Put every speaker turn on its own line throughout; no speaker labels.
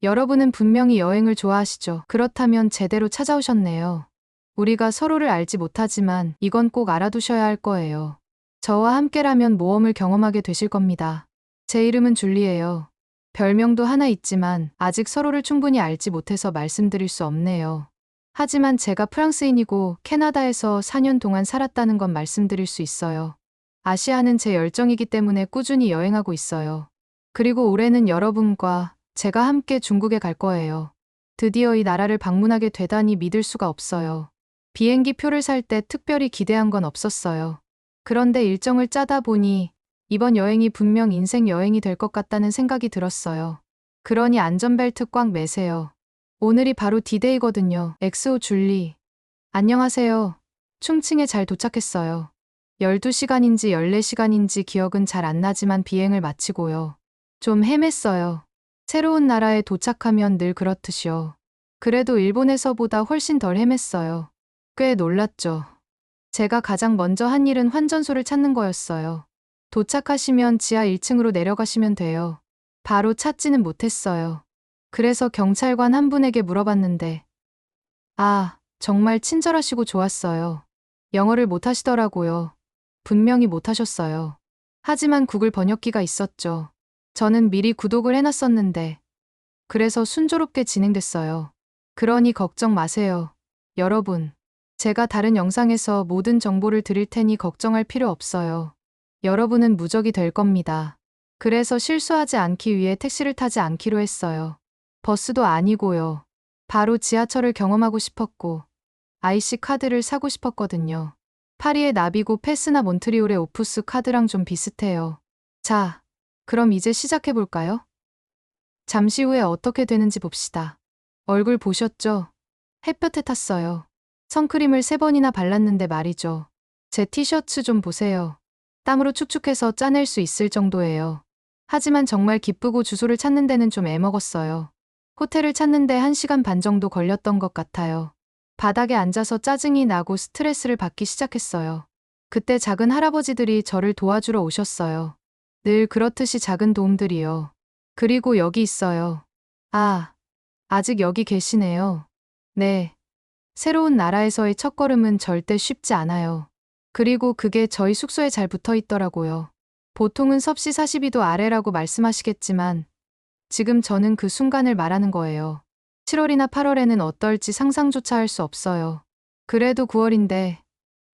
여러분은 분명히 여행을 좋아하시죠. 그렇다면 제대로 찾아오셨네요. 우리가 서로를 알지 못하지만 이건 꼭 알아두셔야 할 거예요. 저와 함께라면 모험을 경험하게 되실 겁니다. 제 이름은 줄리예요. 별명도 하나 있지만 아직 서로를 충분히 알지 못해서 말씀드릴 수 없네요. 하지만 제가 프랑스인이고 캐나다에서 4년 동안 살았다는 건 말씀드릴 수 있어요. 아시아는 제 열정이기 때문에 꾸준히 여행하고 있어요. 그리고 올해는 여러분과 제가 함께 중국에 갈 거예요. 드디어 이 나라를 방문하게 되다니 믿을 수가 없어요. 비행기 표를 살 때 특별히 기대한 건 없었어요. 그런데 일정을 짜다 보니 이번 여행이 분명 인생 여행이 될 것 같다는 생각이 들었어요. 그러니 안전벨트 꽉 매세요. 오늘이 바로 디데이거든요. 엑소 줄리. 안녕하세요. 충칭에 잘 도착했어요. 12시간인지 14시간인지 기억은 잘 안 나지만 비행을 마치고요. 좀 헤맸어요. 새로운 나라에 도착하면 늘 그렇듯이요. 그래도 일본에서보다 훨씬 덜 헤맸어요. 꽤 놀랐죠. 제가 가장 먼저 한 일은 환전소를 찾는 거였어요. 도착하시면 지하 1층으로 내려가시면 돼요. 바로 찾지는 못했어요. 그래서 경찰관 한 분에게 물어봤는데, 정말 친절하시고 좋았어요. 영어를 못 하시더라고요. 분명히 못 하셨어요. 하지만 구글 번역기가 있었죠. 저는 미리 구독을 해놨었는데, 그래서 순조롭게 진행됐어요. 그러니 걱정 마세요. 여러분, 제가 다른 영상에서 모든 정보를 드릴 테니 걱정할 필요 없어요. 여러분은 무적이 될 겁니다. 그래서 실수하지 않기 위해 택시를 타지 않기로 했어요. 버스도 아니고요. 바로 지하철을 경험하고 싶었고, IC 카드를 사고 싶었거든요. 파리의 나비고 패스나 몬트리올의 오프스 카드랑 좀 비슷해요. 자, 그럼 이제 시작해볼까요? 잠시 후에 어떻게 되는지 봅시다. 얼굴 보셨죠? 햇볕에 탔어요. 선크림을 3번이나 발랐는데 말이죠. 제 티셔츠 좀 보세요. 땀으로 축축해서 짜낼 수 있을 정도예요. 하지만 정말 기쁘고 주소를 찾는 데는 좀 애먹었어요. 호텔을 찾는데 1시간 반 정도 걸렸던 것 같아요. 바닥에 앉아서 짜증이 나고 스트레스를 받기 시작했어요. 그때 작은 할아버지들이 저를 도와주러 오셨어요. 늘 그렇듯이 작은 도움들이요. 그리고 여기 있어요. 아직 여기 계시네요. 네. 새로운 나라에서의 첫걸음은 절대 쉽지 않아요. 그리고 그게 저희 숙소에 잘 붙어 있더라고요. 보통은 섭씨 42도 아래라고 말씀하시겠지만 지금 저는 그 순간을 말하는 거예요. 7월이나 8월에는 어떨지 상상조차 할 수 없어요. 그래도 9월인데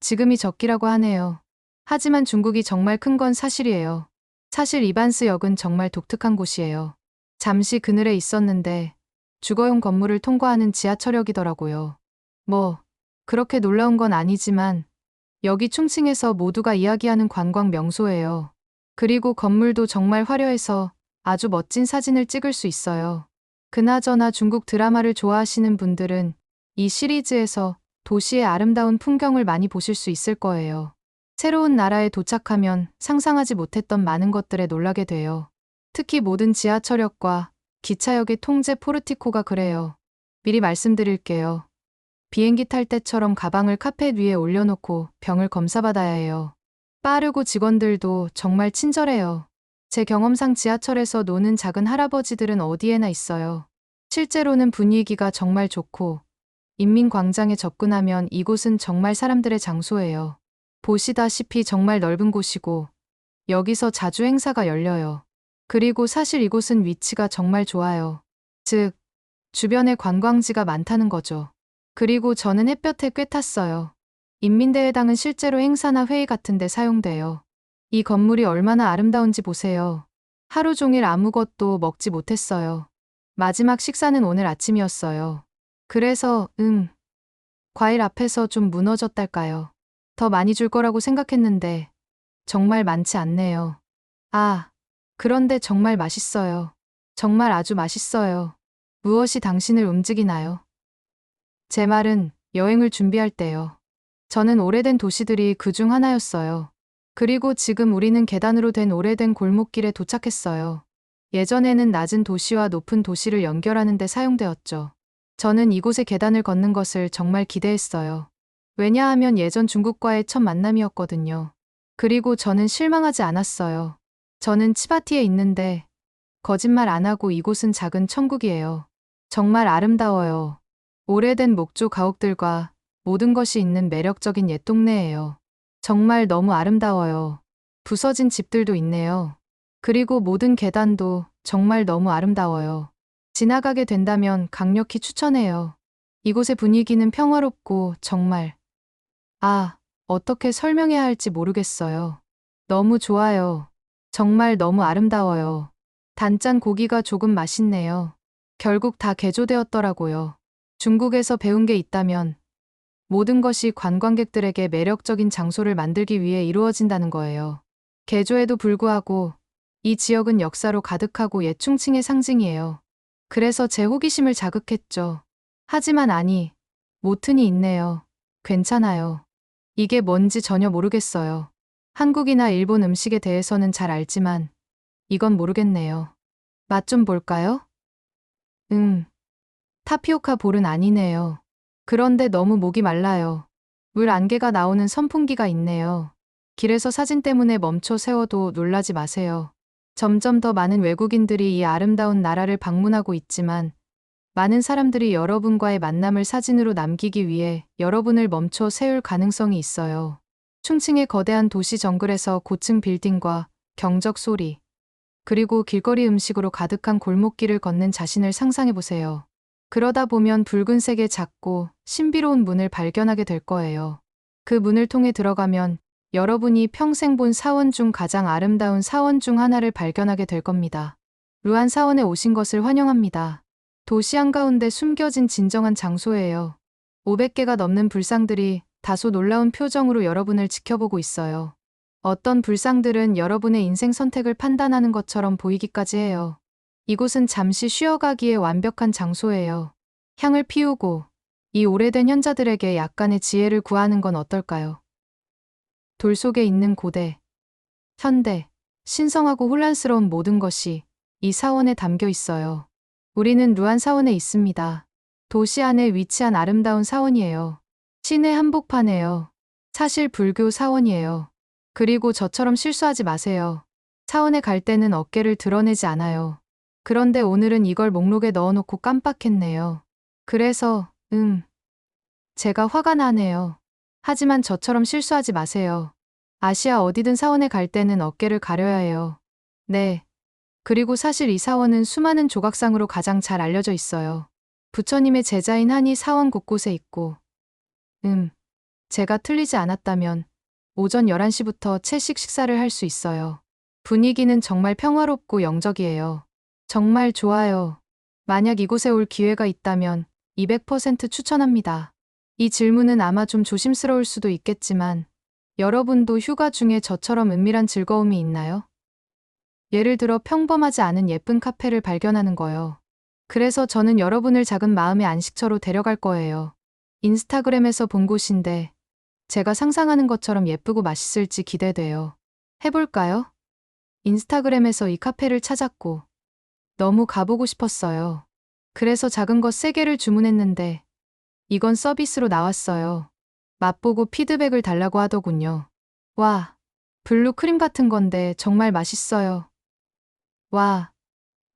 지금이 적기라고 하네요. 하지만 중국이 정말 큰 건 사실이에요. 사실 이반스 역은 정말 독특한 곳이에요. 잠시 그늘에 있었는데 주거용 건물을 통과하는 지하철역이더라고요. 그렇게 놀라운 건 아니지만 여기 충칭에서 모두가 이야기하는 관광 명소예요. 그리고 건물도 정말 화려해서 아주 멋진 사진을 찍을 수 있어요. 그나저나 중국 드라마를 좋아하시는 분들은 이 시리즈에서 도시의 아름다운 풍경을 많이 보실 수 있을 거예요. 새로운 나라에 도착하면 상상하지 못했던 많은 것들에 놀라게 돼요. 특히 모든 지하철역과 기차역의 통제 포르티코가 그래요. 미리 말씀드릴게요. 비행기 탈 때처럼 가방을 카펫 위에 올려놓고 병을 검사받아야 해요. 빠르고 직원들도 정말 친절해요. 제 경험상 지하철에서 노는 작은 할아버지들은 어디에나 있어요. 실제로는 분위기가 정말 좋고 인민광장에 접근하면 이곳은 정말 사람들의 장소예요. 보시다시피 정말 넓은 곳이고 여기서 자주 행사가 열려요. 그리고 사실 이곳은 위치가 정말 좋아요. 즉, 주변에 관광지가 많다는 거죠. 그리고 저는 햇볕에 꽤 탔어요. 인민대회당은 실제로 행사나 회의 같은 데 사용돼요. 이 건물이 얼마나 아름다운지 보세요. 하루 종일 아무것도 먹지 못했어요. 마지막 식사는 오늘 아침이었어요. 그래서, 과일 앞에서 좀 무너졌달까요. 더 많이 줄 거라고 생각했는데, 정말 많지 않네요. 그런데 정말 맛있어요. 정말 아주 맛있어요. 무엇이 당신을 움직이나요? 제 말은 여행을 준비할 때요. 저는 오래된 도시들이 그중 하나였어요. 그리고 지금 우리는 계단으로 된 오래된 골목길에 도착했어요. 예전에는 낮은 도시와 높은 도시를 연결하는 데 사용되었죠. 저는 이곳의 계단을 걷는 것을 정말 기대했어요. 왜냐하면 예전 중국과의 첫 만남이었거든요. 그리고 저는 실망하지 않았어요. 저는 치바티에 있는데 거짓말 안 하고 이곳은 작은 천국이에요. 정말 아름다워요. 오래된 목조 가옥들과 모든 것이 있는 매력적인 옛 동네예요. 정말 너무 아름다워요. 부서진 집들도 있네요. 그리고 모든 계단도 정말 너무 아름다워요. 지나가게 된다면 강력히 추천해요. 이곳의 분위기는 평화롭고 정말 어떻게 설명해야 할지 모르겠어요. 너무 좋아요. 정말 너무 아름다워요. 단짠 고기가 조금 맛있네요. 결국 다 개조되었더라고요. 중국에서 배운 게 있다면 모든 것이 관광객들에게 매력적인 장소를 만들기 위해 이루어진다는 거예요. 개조에도 불구하고 이 지역은 역사로 가득하고 옛 충칭의 상징이에요. 그래서 제 호기심을 자극했죠. 하지만 모튼이 있네요. 괜찮아요. 이게 뭔지 전혀 모르겠어요. 한국이나 일본 음식에 대해서는 잘 알지만 이건 모르겠네요. 맛 좀 볼까요? 타피오카 볼은 아니네요. 그런데 너무 목이 말라요. 물 안개가 나오는 선풍기가 있네요. 길에서 사진 때문에 멈춰 세워도 놀라지 마세요. 점점 더 많은 외국인들이 이 아름다운 나라를 방문하고 있지만 많은 사람들이 여러분과의 만남을 사진으로 남기기 위해 여러분을 멈춰 세울 가능성이 있어요. 충칭의 거대한 도시 정글에서 고층 빌딩과 경적 소리, 그리고 길거리 음식으로 가득한 골목길을 걷는 자신을 상상해보세요. 그러다 보면 붉은색의 작고 신비로운 문을 발견하게 될 거예요. 그 문을 통해 들어가면 여러분이 평생 본 사원 중 가장 아름다운 사원 중 하나를 발견하게 될 겁니다. 루안 사원에 오신 것을 환영합니다. 도시 한가운데 숨겨진 진정한 장소예요. 500개가 넘는 불상들이 다소 놀라운 표정으로 여러분을 지켜보고 있어요. 어떤 불상들은 여러분의 인생 선택을 판단하는 것처럼 보이기까지 해요. 이곳은 잠시 쉬어가기에 완벽한 장소예요. 향을 피우고 이 오래된 현자들에게 약간의 지혜를 구하는 건 어떨까요? 돌 속에 있는 고대, 현대, 신성하고 혼란스러운 모든 것이 이 사원에 담겨 있어요. 우리는 루안 사원에 있습니다. 도시 안에 위치한 아름다운 사원이에요. 신의 한복판이에요. 사실 불교 사원이에요. 그리고 저처럼 실수하지 마세요. 사원에 갈 때는 어깨를 드러내지 않아요. 그런데 오늘은 이걸 목록에 넣어놓고 깜빡했네요. 그래서, 제가 화가 나네요. 하지만 저처럼 실수하지 마세요. 아시아 어디든 사원에 갈 때는 어깨를 가려야 해요. 네. 그리고 사실 이 사원은 수많은 조각상으로 가장 잘 알려져 있어요. 부처님의 제자인 한이 사원 곳곳에 있고, 제가 틀리지 않았다면 오전 11시부터 채식 식사를 할 수 있어요. 분위기는 정말 평화롭고 영적이에요. 정말 좋아요. 만약 이곳에 올 기회가 있다면 200% 추천합니다. 이 질문은 아마 좀 조심스러울 수도 있겠지만 여러분도 휴가 중에 저처럼 은밀한 즐거움이 있나요? 예를 들어 평범하지 않은 예쁜 카페를 발견하는 거요. 그래서 저는 여러분을 작은 마음의 안식처로 데려갈 거예요. 인스타그램에서 본 곳인데 제가 상상하는 것처럼 예쁘고 맛있을지 기대돼요. 해볼까요? 인스타그램에서 이 카페를 찾았고 너무 가보고 싶었어요. 그래서 작은 것 3개를 주문했는데 이건 서비스로 나왔어요. 맛보고 피드백을 달라고 하더군요. 와, 블루 크림 같은 건데 정말 맛있어요. 와,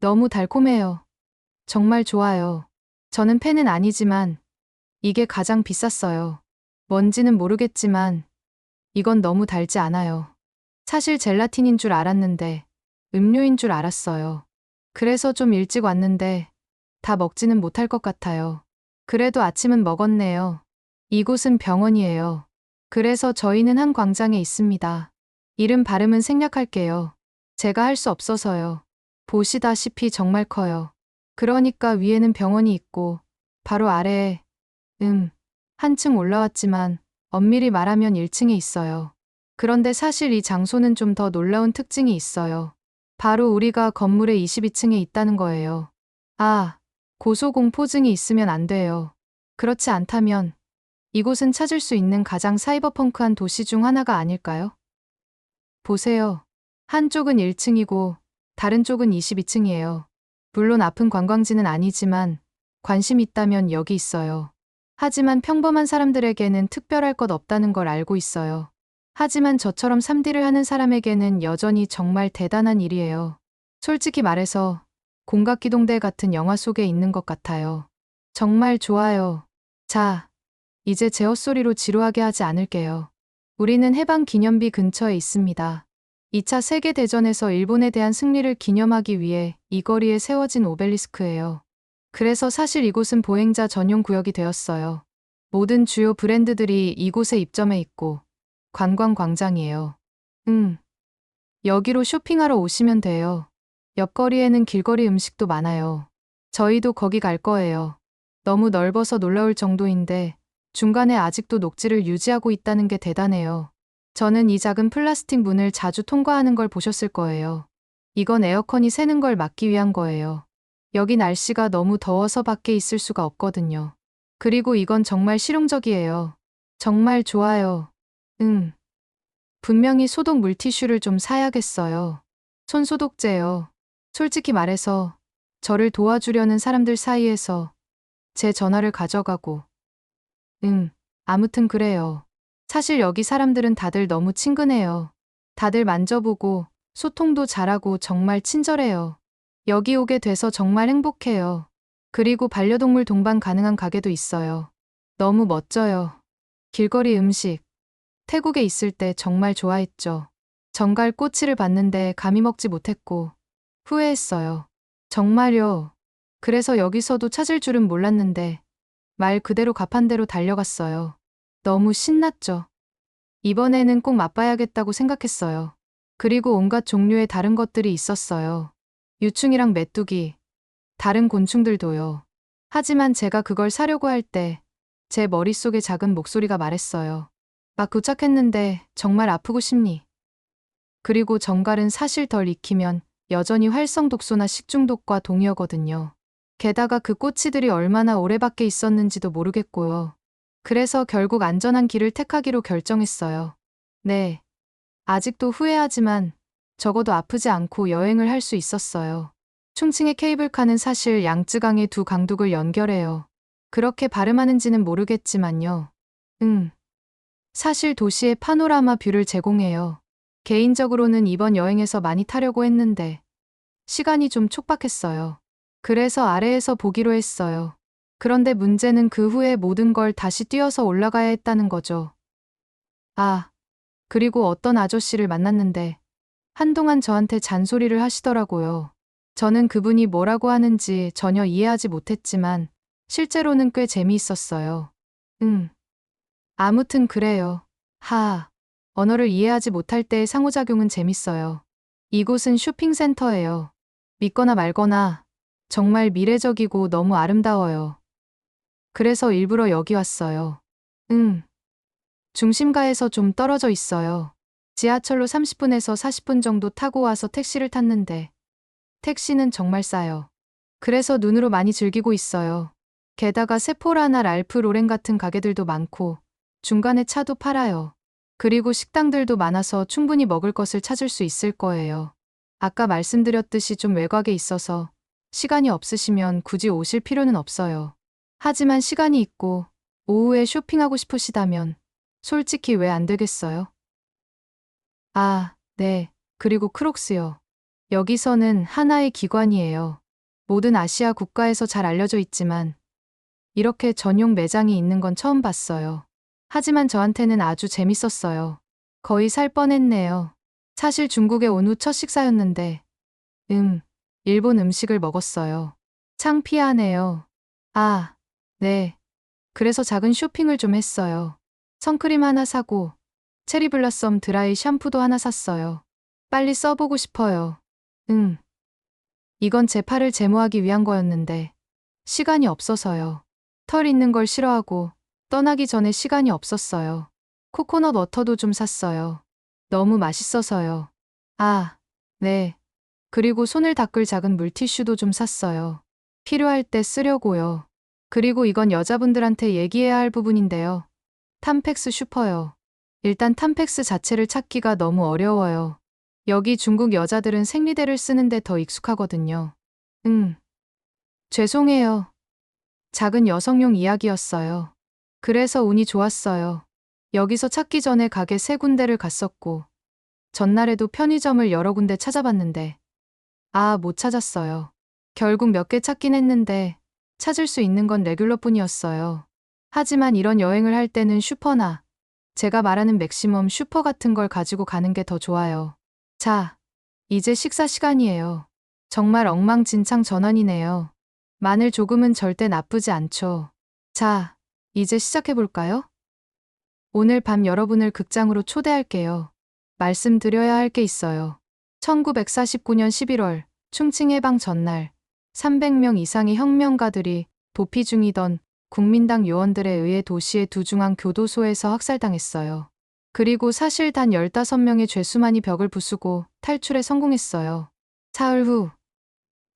너무 달콤해요. 정말 좋아요. 저는 팬은 아니지만 이게 가장 비쌌어요. 뭔지는 모르겠지만 이건 너무 달지 않아요. 사실 젤라틴인 줄 알았는데 음료인 줄 알았어요. 그래서 좀 일찍 왔는데 다 먹지는 못할 것 같아요. 그래도 아침은 먹었네요. 이곳은 병원이에요. 그래서 저희는 한 광장에 있습니다. 이름 발음은 생략할게요. 제가 할 수 없어서요. 보시다시피 정말 커요. 그러니까 위에는 병원이 있고 바로 아래에 한층 올라왔지만 엄밀히 말하면 1층에 있어요. 그런데 사실 이 장소는 좀 더 놀라운 특징이 있어요. 바로 우리가 건물의 22층에 있다는 거예요. 고소공포증이 있으면 안 돼요. 그렇지 않다면 이곳은 찾을 수 있는 가장 사이버펑크한 도시 중 하나가 아닐까요? 보세요. 한쪽은 1층이고 다른 쪽은 22층이에요. 물론 아픈 관광지는 아니지만 관심 있다면 여기 있어요. 하지만 평범한 사람들에게는 특별할 것 없다는 걸 알고 있어요. 하지만 저처럼 3D를 하는 사람에게는 여전히 정말 대단한 일이에요. 솔직히 말해서 공각기동대 같은 영화 속에 있는 것 같아요. 정말 좋아요. 자, 이제 제 헛소리로 지루하게 하지 않을게요. 우리는 해방 기념비 근처에 있습니다. 2차 세계대전에서 일본에 대한 승리를 기념하기 위해 이 거리에 세워진 오벨리스크예요. 그래서 사실 이곳은 보행자 전용 구역이 되었어요. 모든 주요 브랜드들이 이곳에 입점해 있고 관광 광장이에요. 여기로 쇼핑하러 오시면 돼요. 옆거리에는 길거리 음식도 많아요. 저희도 거기 갈 거예요. 너무 넓어서 놀라울 정도인데 중간에 아직도 녹지를 유지하고 있다는 게 대단해요. 저는 이 작은 플라스틱 문을 자주 통과하는 걸 보셨을 거예요. 이건 에어컨이 새는 걸 막기 위한 거예요. 여기 날씨가 너무 더워서 밖에 있을 수가 없거든요. 그리고 이건 정말 실용적이에요. 정말 좋아요. 분명히 소독 물티슈를 좀 사야겠어요. 손소독제요. 솔직히 말해서 저를 도와주려는 사람들 사이에서 제 전화를 가져가고. 아무튼 그래요. 사실 여기 사람들은 다들 너무 친근해요. 다들 만져보고 소통도 잘하고 정말 친절해요. 여기 오게 돼서 정말 행복해요. 그리고 반려동물 동반 가능한 가게도 있어요. 너무 멋져요. 길거리 음식. 태국에 있을 때 정말 좋아했죠. 정갈 꼬치를 봤는데 감히 먹지 못했고 후회했어요. 정말요. 그래서 여기서도 찾을 줄은 몰랐는데 말 그대로 가판대로 달려갔어요. 너무 신났죠. 이번에는 꼭 맛봐야겠다고 생각했어요. 그리고 온갖 종류의 다른 것들이 있었어요. 유충이랑 메뚜기, 다른 곤충들도요. 하지만 제가 그걸 사려고 할 때 제 머릿속에 작은 목소리가 말했어요. 막 도착했는데 정말 아프고 싶니? 그리고 정갈은 사실 덜 익히면 여전히 활성 독소나 식중독과 동의어거든요. 게다가 그 꼬치들이 얼마나 오래 밖에 있었는지도 모르겠고요. 그래서 결국 안전한 길을 택하기로 결정했어요. 네. 아직도 후회하지만 적어도 아프지 않고 여행을 할 수 있었어요. 충칭의 케이블카는 사실 양쯔강의 두 강둑을 연결해요. 그렇게 발음하는지는 모르겠지만요. 사실 도시의 파노라마 뷰를 제공해요. 개인적으로는 이번 여행에서 많이 타려고 했는데 시간이 좀 촉박했어요. 그래서 아래에서 보기로 했어요. 그런데 문제는 그 후에 모든 걸 다시 뛰어서 올라가야 했다는 거죠. 아, 그리고 어떤 아저씨를 만났는데 한동안 저한테 잔소리를 하시더라고요. 저는 그분이 뭐라고 하는지 전혀 이해하지 못했지만 실제로는 꽤 재미있었어요. 아무튼 그래요. 언어를 이해하지 못할 때의 상호작용은 재밌어요. 이곳은 쇼핑센터예요. 믿거나 말거나 정말 미래적이고 너무 아름다워요. 그래서 일부러 여기 왔어요. 중심가에서 좀 떨어져 있어요. 지하철로 30분에서 40분 정도 타고 와서 택시를 탔는데 택시는 정말 싸요. 그래서 눈으로 많이 즐기고 있어요. 게다가 세포라나 랄프 로렌 같은 가게들도 많고 중간에 차도 팔아요. 그리고 식당들도 많아서 충분히 먹을 것을 찾을 수 있을 거예요. 아까 말씀드렸듯이 좀 외곽에 있어서 시간이 없으시면 굳이 오실 필요는 없어요. 하지만 시간이 있고 오후에 쇼핑하고 싶으시다면 솔직히 왜 안 되겠어요? 네. 그리고 크록스요. 여기서는 하나의 기관이에요. 모든 아시아 국가에서 잘 알려져 있지만 이렇게 전용 매장이 있는 건 처음 봤어요. 하지만 저한테는 아주 재밌었어요. 거의 살 뻔했네요. 사실 중국에 온 후 첫 식사였는데, 일본 음식을 먹었어요. 창피하네요. 네. 그래서 작은 쇼핑을 좀 했어요. 선크림 하나 사고, 체리블라썸 드라이 샴푸도 하나 샀어요. 빨리 써보고 싶어요. 이건 제 팔을 제모하기 위한 거였는데, 시간이 없어서요. 털 있는 걸 싫어하고, 떠나기 전에 시간이 없었어요. 코코넛 워터도 좀 샀어요. 너무 맛있어서요. 네. 그리고 손을 닦을 작은 물티슈도 좀 샀어요. 필요할 때 쓰려고요. 그리고 이건 여자분들한테 얘기해야 할 부분인데요. 탐팩스 슈퍼요. 일단 탐팩스 자체를 찾기가 너무 어려워요. 여기 중국 여자들은 생리대를 쓰는데 더 익숙하거든요. 죄송해요. 작은 여성용 이야기였어요. 그래서 운이 좋았어요. 여기서 찾기 전에 가게 3군데를 갔었고, 전날에도 편의점을 여러 군데 찾아봤는데, 아, 못 찾았어요. 결국 몇 개 찾긴 했는데 찾을 수 있는 건 레귤러뿐이었어요. 하지만 이런 여행을 할 때는 슈퍼나 제가 말하는 맥시멈 슈퍼 같은 걸 가지고 가는 게 더 좋아요. 자, 이제 식사 시간이에요. 정말 엉망진창 전환이네요. 마늘 조금은 절대 나쁘지 않죠. 자, 이제 시작해볼까요? 오늘 밤 여러분을 극장으로 초대할게요. 말씀드려야 할 게 있어요. 1949년 11월 충칭 해방 전날 300명 이상의 혁명가들이 도피 중이던 국민당 요원들에 의해 도시의 두 중앙 교도소에서 학살당했어요. 그리고 사실 단 15명의 죄수만이 벽을 부수고 탈출에 성공했어요. 사흘 후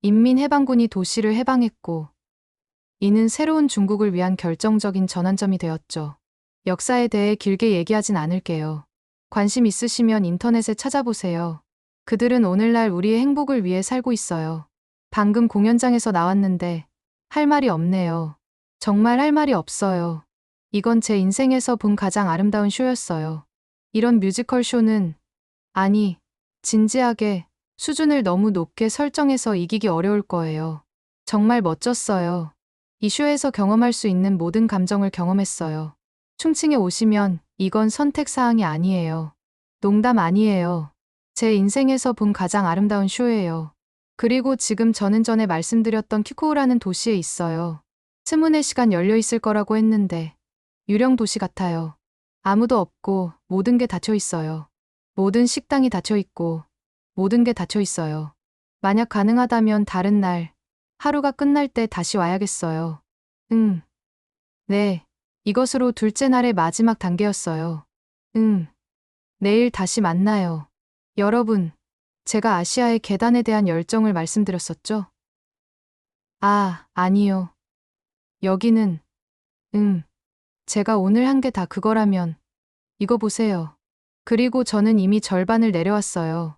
인민해방군이 도시를 해방했고 이는 새로운 중국을 위한 결정적인 전환점이 되었죠. 역사에 대해 길게 얘기하진 않을게요. 관심 있으시면 인터넷에 찾아보세요. 그들은 오늘날 우리의 행복을 위해 살고 있어요. 방금 공연장에서 나왔는데 할 말이 없네요. 정말 할 말이 없어요. 이건 제 인생에서 본 가장 아름다운 쇼였어요. 이런 뮤지컬 쇼는 아니, 진지하게 수준을 너무 높게 설정해서 이기기 어려울 거예요. 정말 멋졌어요. 이 쇼에서 경험할 수 있는 모든 감정을 경험했어요. 충칭에 오시면 이건 선택사항이 아니에요. 농담 아니에요. 제 인생에서 본 가장 아름다운 쇼예요. 그리고 지금 저는 전에 말씀드렸던 키코우라는 도시에 있어요. 스문의 시간 열려 있을 거라고 했는데 유령 도시 같아요. 아무도 없고 모든 게 닫혀 있어요. 모든 식당이 닫혀 있고 모든 게 닫혀 있어요. 만약 가능하다면 다른 날, 하루가 끝날 때 다시 와야겠어요. 네. 이것으로 둘째 날의 마지막 단계였어요. 내일 다시 만나요. 여러분, 제가 아시아의 계단에 대한 열정을 말씀드렸었죠? 아, 아니요. 여기는, 제가 오늘 한 게 다 그거라면, 이거 보세요. 그리고 저는 이미 절반을 내려왔어요.